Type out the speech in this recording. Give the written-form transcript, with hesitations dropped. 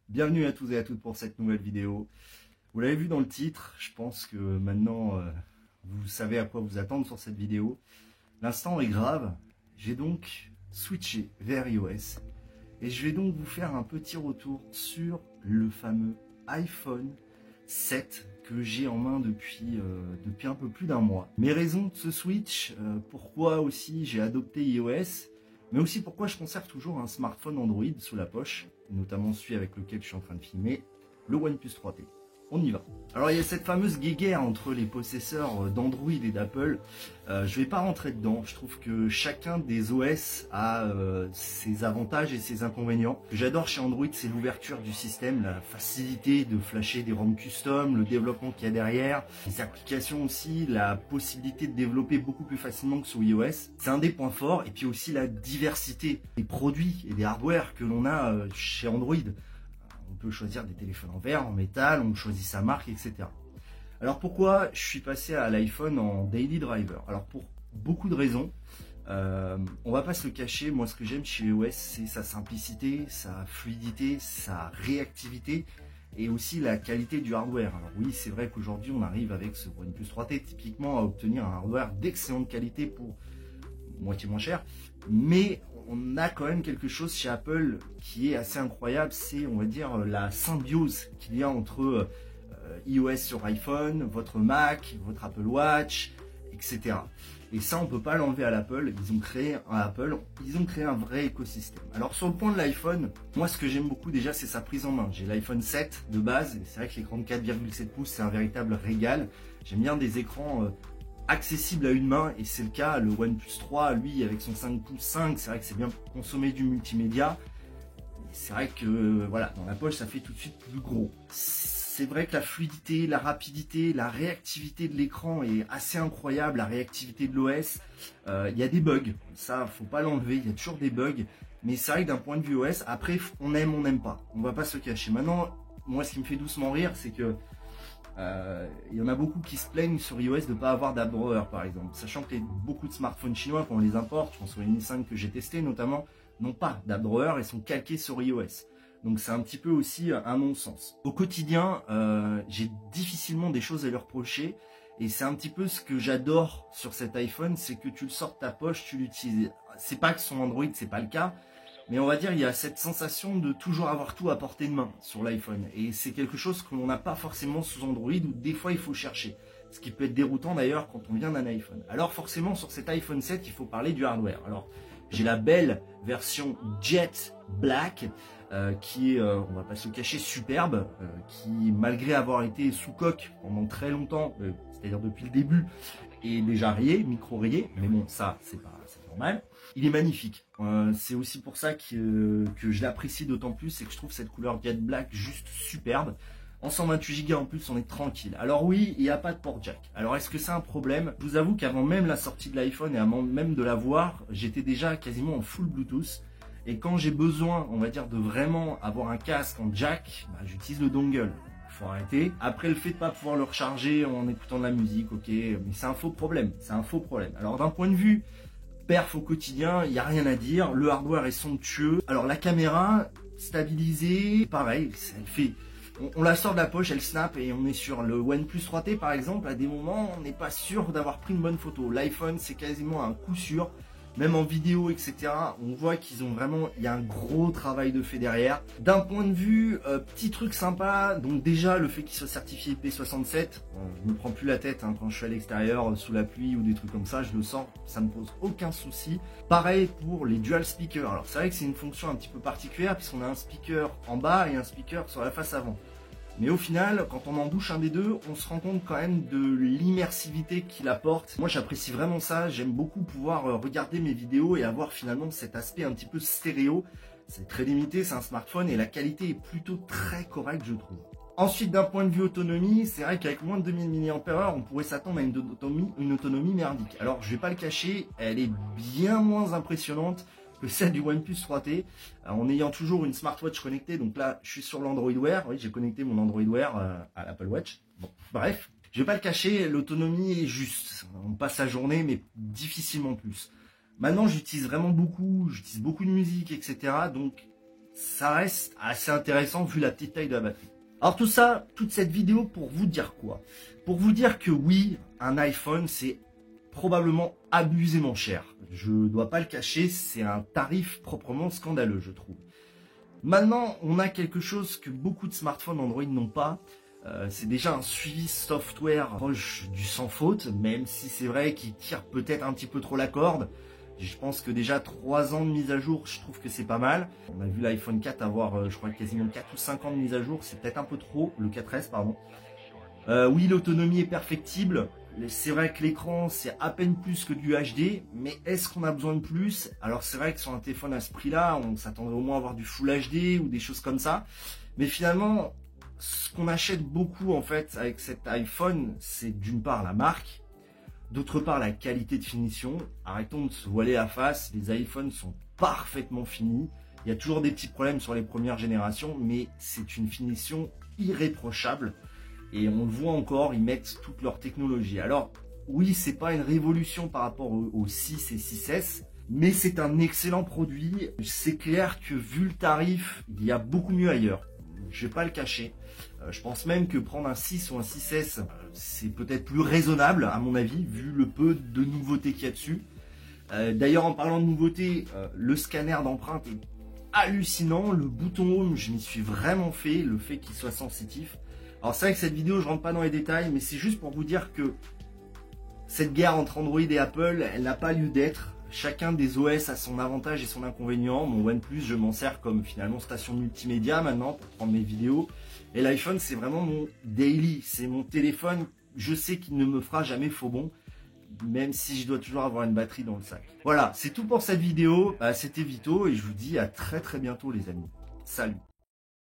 Bienvenue à tous et à toutes pour cette nouvelle vidéo. Vous l'avez vu dans le titre, je pense que maintenant vous savez à quoi vous attendre sur cette vidéo. L'instant est grave, j'ai donc switché vers iOS et je vais donc vous faire un petit retour sur le fameux iPhone 7 que j'ai en main depuis un peu plus d'un mois. Mes raisons de ce switch, pourquoi aussi j'ai adopté iOS, mais aussi pourquoi je conserve toujours un smartphone Android sous la poche, notamment celui avec lequel je suis en train de filmer, le OnePlus 3T. On y va. Alors il y a cette fameuse guéguerre entre les possesseurs d'Android et d'Apple. Je vais pas rentrer dedans. Je trouve que chacun des OS a ses avantages et ses inconvénients. Ce que j'adore chez Android, c'est l'ouverture du système, la facilité de flasher des ROM custom, le développement qu'il y a derrière, les applications aussi, la possibilité de développer beaucoup plus facilement que sur iOS. C'est un des points forts. Et puis aussi la diversité des produits et des hardware que l'on a chez Android. On peut choisir des téléphones en verre, en métal, on choisit sa marque, etc. Alors pourquoi je suis passé à l'iPhone en daily driver? Alors pour beaucoup de raisons. On va pas se le cacher, moi ce que j'aime chez iOS, c'est sa simplicité, sa fluidité, sa réactivité et aussi la qualité du hardware. Alors oui, c'est vrai qu'aujourd'hui on arrive avec ce OnePlus 3T typiquement à obtenir un hardware d'excellente qualité pour moitié moins cher, mais on a quand même quelque chose chez Apple qui est assez incroyable, c'est, on va dire, la symbiose qu'il y a entre iOS sur iPhone, votre Mac, votre Apple Watch, etc. Et ça, on ne peut pas l'enlever à l'Apple. Ils ont créé un vrai écosystème. Alors sur le point de l'iPhone, moi ce que j'aime beaucoup déjà, c'est sa prise en main. J'ai l'iPhone 7 de base, et c'est vrai que l'écran de 4,7 pouces, c'est un véritable régal. J'aime bien des écrans accessible à une main, et c'est le cas. Le OnePlus 3, lui, avec son 5 pouces 5, c'est vrai que c'est bien pour consommer du multimédia. C'est vrai que voilà, dans la poche, ça fait tout de suite plus gros. C'est vrai que la fluidité, la rapidité, la réactivité de l'écran est assez incroyable, la réactivité de l'OS. Il y a des bugs, ça, faut pas l'enlever, il y a toujours des bugs. Mais c'est vrai que d'un point de vue OS, après, on aime, on n'aime pas. On va pas se le cacher. Maintenant, moi, ce qui me fait doucement rire, c'est que il y en a beaucoup qui se plaignent sur iOS de ne pas avoir d'app drawer par exemple, sachant que beaucoup de smartphones chinois quand on les importe, je pense au Mi 5 que j'ai testé notamment, n'ont pas d'app drawer et sont calqués sur iOS. Donc c'est un petit peu aussi un non-sens. Au quotidien, j'ai difficilement des choses à leur reprocher, et c'est un petit peu ce que j'adore sur cet iPhone, c'est que tu le sors de ta poche, tu l'utilises. C'est pas que son Android, c'est pas le cas, mais on va dire il y a cette sensation de toujours avoir tout à portée de main sur l'iPhone. Et c'est quelque chose que l'on n'a pas forcément sous Android, où des fois il faut chercher. Ce qui peut être déroutant d'ailleurs quand on vient d'un iPhone. Alors forcément sur cet iPhone 7, il faut parler du hardware. Alors j'ai la belle version Jet Black, qui est, on va pas se le cacher, superbe, qui malgré avoir été sous coque pendant très longtemps, c'est-à-dire depuis le début, est déjà rayé, micro-rayé, mais bon ça c'est normal. Il est magnifique, c'est aussi pour ça que je l'apprécie d'autant plus, c'est que je trouve cette couleur Jet Black juste superbe. En 128 Go en plus, on est tranquille. Alors oui, il n'y a pas de port jack. Alors est-ce que c'est un problème? Je vous avoue qu'avant même la sortie de l'iPhone et avant même de l'avoir, j'étais déjà quasiment en full Bluetooth. Et quand j'ai besoin, on va dire, de vraiment avoir un casque en jack, bah, j'utilise le dongle. Il faut arrêter. Après, le fait de ne pas pouvoir le recharger en écoutant de la musique, ok, mais c'est un faux problème. C'est un faux problème. Alors d'un point de vue perf au quotidien, il n'y a rien à dire. Le hardware est somptueux. Alors la caméra stabilisée, pareil, elle fait... On la sort de la poche, elle snap et on est sur le OnePlus 3T par exemple. À des moments, on n'est pas sûr d'avoir pris une bonne photo. L'iPhone, c'est quasiment un coup sûr. Même en vidéo, etc. On voit qu'ils ont vraiment, il y a un gros travail de fait derrière. D'un point de vue, petit truc sympa, donc déjà le fait qu'il soit certifié IP67, je me prends plus la tête hein, quand je suis à l'extérieur, sous la pluie ou des trucs comme ça, je le sors, ça me pose aucun souci. Pareil pour les dual speakers. Alors c'est vrai que c'est une fonction un petit peu particulière puisqu'on a un speaker en bas et un speaker sur la face avant. Mais au final, quand on en bouche un des deux, on se rend compte quand même de l'immersivité qu'il apporte. Moi, j'apprécie vraiment ça. J'aime beaucoup pouvoir regarder mes vidéos et avoir finalement cet aspect un petit peu stéréo. C'est très limité, c'est un smartphone et la qualité est plutôt très correcte, je trouve. Ensuite, d'un point de vue autonomie, c'est vrai qu'avec moins de 2000 mAh, on pourrait s'attendre à une autonomie merdique. Alors, je vais pas le cacher, elle est bien moins impressionnante que celle du OnePlus 3T, en ayant toujours une smartwatch connectée. Donc là, je suis sur l'Android Wear. Oui, j'ai connecté mon Android Wear à l'Apple Watch. Bon, bref, je vais pas le cacher, l'autonomie est juste. On passe la journée, mais difficilement plus. Maintenant, j'utilise vraiment beaucoup, j'utilise beaucoup de musique, etc. Donc, ça reste assez intéressant vu la petite taille de la batterie. Alors tout ça, toute cette vidéo pour vous dire quoi? Pour vous dire que oui, un iPhone c'est probablement abusément cher. Je ne dois pas le cacher, c'est un tarif proprement scandaleux je trouve. Maintenant, on a quelque chose que beaucoup de smartphones Android n'ont pas. C'est déjà un suivi software proche du sans faute, même si c'est vrai qu'il tire peut-être un petit peu trop la corde. Je pense que déjà 3 ans de mise à jour, je trouve que c'est pas mal. On a vu l'iPhone 4 avoir, je crois, quasiment 4 ou 5 ans de mise à jour. C'est peut-être un peu trop, le 4S, pardon. Oui, l'autonomie est perfectible. C'est vrai que l'écran, c'est à peine plus que du HD. Mais est-ce qu'on a besoin de plus? Alors c'est vrai que sur un téléphone à ce prix-là, on s'attendrait au moins à avoir du Full HD ou des choses comme ça. Mais finalement, ce qu'on achète beaucoup en fait avec cet iPhone, c'est d'une part la marque. D'autre part, la qualité de finition. Arrêtons de se voiler la face. Les iPhones sont parfaitement finis. Il y a toujours des petits problèmes sur les premières générations, mais c'est une finition irréprochable. Et on le voit encore, ils mettent toute leur technologie. Alors, oui, c'est pas une révolution par rapport au 6 et 6S, mais c'est un excellent produit. C'est clair que vu le tarif, il y a beaucoup mieux ailleurs. Je vais pas le cacher. Je pense même que prendre un 6 ou un 6S, c'est peut-être plus raisonnable à mon avis, vu le peu de nouveautés qu'il y a dessus. D'ailleurs, en parlant de nouveautés, le scanner d'empreinte est hallucinant. Le bouton Home, je m'y suis vraiment fait, le fait qu'il soit sensitif. Alors c'est vrai que cette vidéo, je rentre pas dans les détails, mais c'est juste pour vous dire que cette guerre entre Android et Apple, elle n'a pas lieu d'être. Chacun des OS a son avantage et son inconvénient. Mon OnePlus, je m'en sers comme finalement station multimédia maintenant pour prendre mes vidéos. Et l'iPhone, c'est vraiment mon daily. C'est mon téléphone. Je sais qu'il ne me fera jamais faux bon, même si je dois toujours avoir une batterie dans le sac. Voilà, c'est tout pour cette vidéo. C'était Vito et je vous dis à très bientôt les amis. Salut!